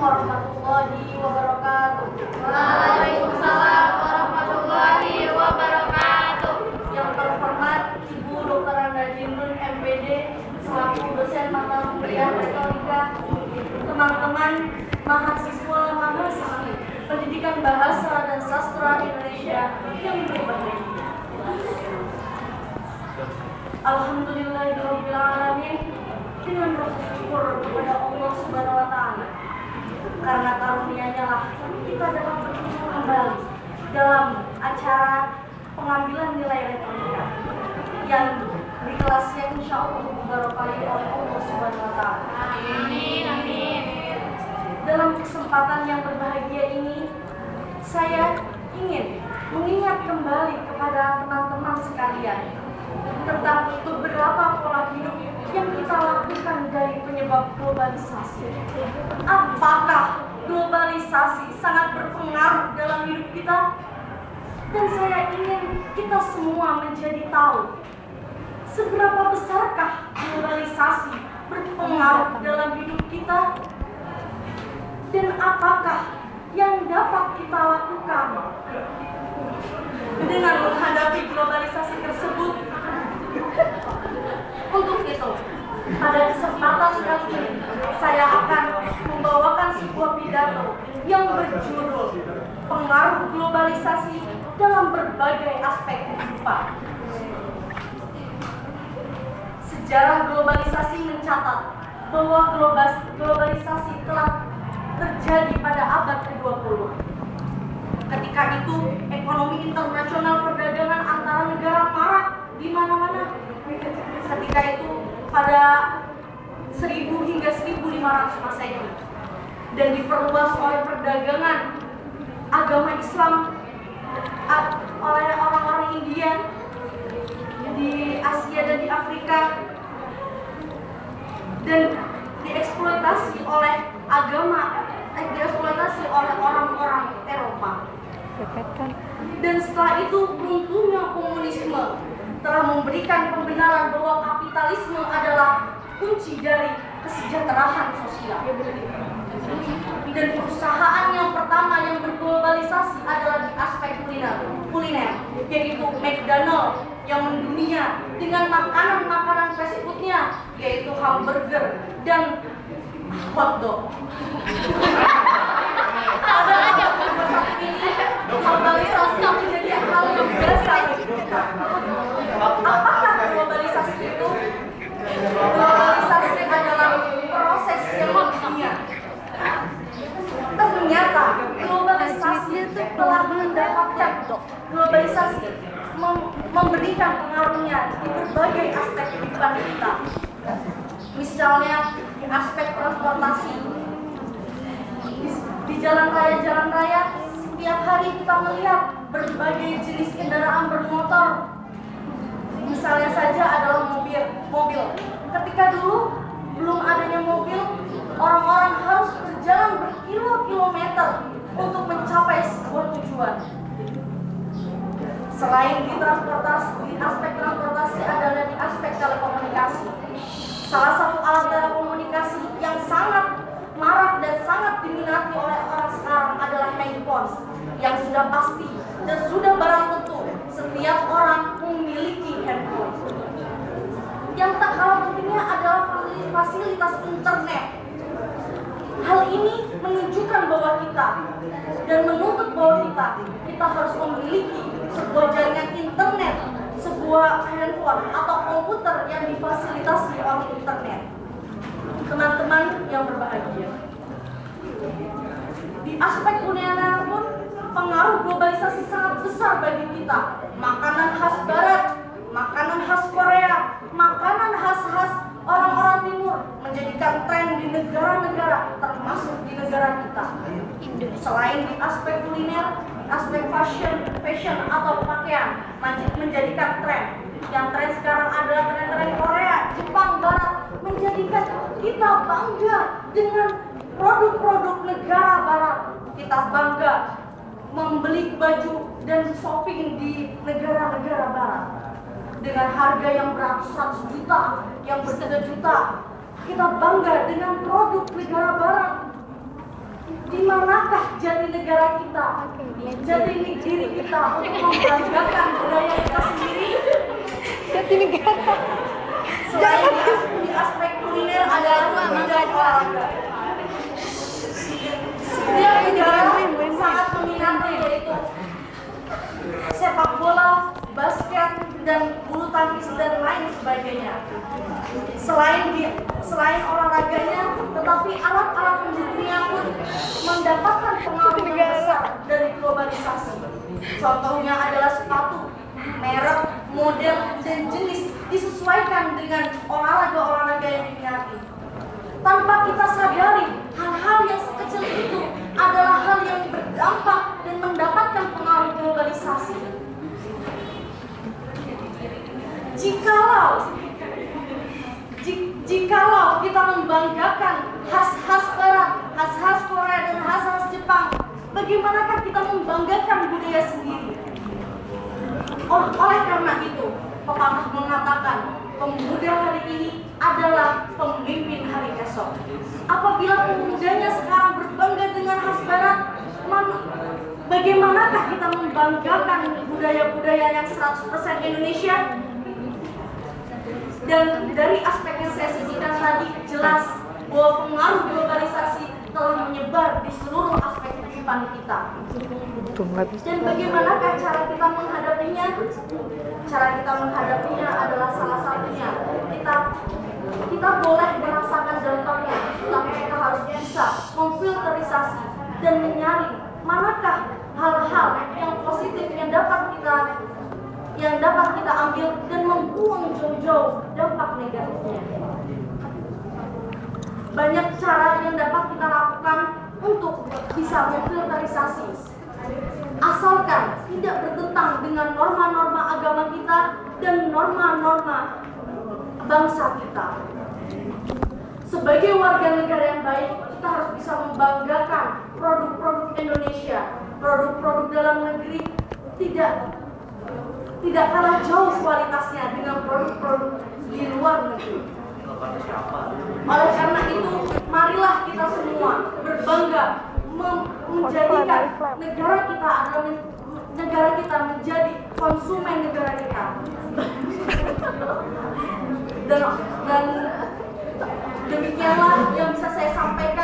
warahmatullahi wabarakatuh. Waalaikumsalam warahmatullahi wabarakatuh. Yang terhormat Ibu Dr. Anda Jinun MPD selaku dosen mata kuliah retorika, teman-teman mahasiswa mahasiswi Pendidikan Bahasa dan Sastra Indonesia yang berbahagia. Alhamdulillahirabbil alamin, dengan rasa syukur kepada Allah Subhanahu wa taala. Karena karunia-Nya lah kita dapat bertemu kembali dalam acara pengambilan nilai retorika yang di kelas yang insya Allah diberkahi oleh Allah Subhanahu wa taala. Amin, amin. Dalam kesempatan yang berbahagia ini, saya ingin mengingat kembali kepada teman-teman sekalian tentang beberapa pola hidup yang kita lakukan dari penyebab globalisasi. Apakah globalisasi sangat berpengaruh dalam hidup kita? Dan saya ingin kita semua menjadi tahu seberapa besarkah globalisasi berpengaruh dalam hidup kita, dan apakah yang dapat kita lakukan dengan menghadapi globalisasi tersebut. Untuk itu, pada kesempatan kali ini saya akan membawakan sebuah pidato yang berjudul Pengaruh Globalisasi dalam Berbagai Aspek Kehidupan. Sejarah globalisasi mencatat bahwa globalisasi telah terjadi pada abad ke-20. Ketika itu, ekonomi internasional perdagangan antara negara marak di mana-mana. Ketika itu pada 1000 hingga 1500 Masehi, dan diperluas oleh perdagangan agama Islam oleh orang-orang India di Asia dan di Afrika, dan dieksploitasi oleh orang-orang Eropa. Dan setelah itu runtuhnya komunisme telah memberikan pembenaran bahwa kapitalisme adalah kunci dari kesejahteraan sosial. Dan perusahaan yang pertama yang berglobalisasi adalah di aspek kuliner, yaitu McDonald yang mendunia dengan makanan-makanan fast food-nya, yaitu hamburger dan hotdog. Pada abad ke-21 ini, globalisasi menjadi hal yang biasa bagi kita. Apakah globalisasi itu? Globalisasi adalah proses yang dunia. Ternyata globalisasi itu telah mendapatkan globalisasi memberikan pengaruhnya di berbagai aspek kehidupan kita. Misalnya di aspek transportasi. Di jalan raya setiap hari kita melihat berbagai jenis kendaraan bermotor. Misalnya saja adalah mobil. Ketika dulu belum adanya mobil, orang-orang harus berjalan berkilo-kilometer untuk mencapai sebuah tujuan. Selain di aspek transportasi adalah di aspek telekomunikasi. Salah satu alat telekomunikasi yang sangat marak dan sangat diminati oleh orang sekarang adalah handphone, yang sudah pasti dan sudah barang tentu setiap orang memiliki handphone. Yang tak kalah pentingnya adalah fasilitas internet. Hal ini menunjukkan bahwa kita dan menuntut bahwa kita harus memiliki sebuah jaringan internet, sebuah handphone atau komputer yang difasilitasi oleh internet. Teman-teman yang berbahagia, di aspek kuliner pun pengaruh globalisasi sangat besar bagi kita. Makanan khas Barat, makanan khas Korea, makanan khas orang-orang Timur menjadikan tren di negara-negara, termasuk di negara kita. Selain di aspek kuliner, aspek fashion atau pakaian menjadikan tren. Yang tren sekarang adalah tren-tren Korea, Jepang, Barat, menjadikan kita bangga dengan produk-produk negara Barat. Kita bangga membeli baju dan shopping di negara-negara Barat dengan harga yang beratus-ratus juta, yang berjuta-juta. Kita bangga dengan produk negara Barat. Manakah jati negara kita, jati diri kita untuk membanggakan budaya kita sendiri? Jati negara. Selain di aspek kuliner adalah budaya olahraga. Setiap negara sangat meminati yaitu sepak bola, basket, dan bulu tangkis dan lain sebagainya. Selain olahraganya, tetapi alat-alat industri pun mendapatkan pengaruh yang besar dari globalisasi. Contohnya adalah sepatu, merek, model, dan jenis disesuaikan dengan olahraga-olahraga yang diminati. Tanpa kita sadari, hal-hal yang sekecil itu adalah hal yang berdampak dan mendapatkan pengaruh globalisasi. Jikalau kita membanggakan khas-khas Barat, khas-khas Korea, dan khas-khas Jepang, bagaimanakah kita membanggakan budaya sendiri? Oleh karena itu, pepatah mengatakan, pemuda hari ini adalah pemimpin hari esok. Apabila pemudanya sekarang berbangga dengan khas Barat, bagaimanakah kita membanggakan budaya-budaya yang 100% Indonesia? Dan dari aspek yang saya sebutkan tadi, jelas bahwa pengaruh globalisasi telah menyebar di seluruh aspek kehidupan kita. Dan bagaimanakah cara kita menghadapinya? Cara kita menghadapinya adalah salah satunya kita boleh merasakan dampaknya, tapi kita harus bisa memfilterisasi dan menyaring manakah hal-hal yang positif yang dapat kita ambil dan membuang jauh-jauh dampak negatifnya. Banyak cara yang dapat kita lakukan untuk bisa memfilterisasi, asalkan tidak bertentangan dengan norma-norma agama kita dan norma-norma bangsa kita. Sebagai warga negara yang baik, kita harus bisa membanggakan produk-produk Indonesia, produk-produk dalam negeri tidak kalah jauh kualitasnya dengan produk-produk di luar negeri. Oleh karena itu, marilah kita semua berbangga menjadikan negara kita menjadi konsumen negara kita. Dan demikianlah yang bisa saya sampaikan.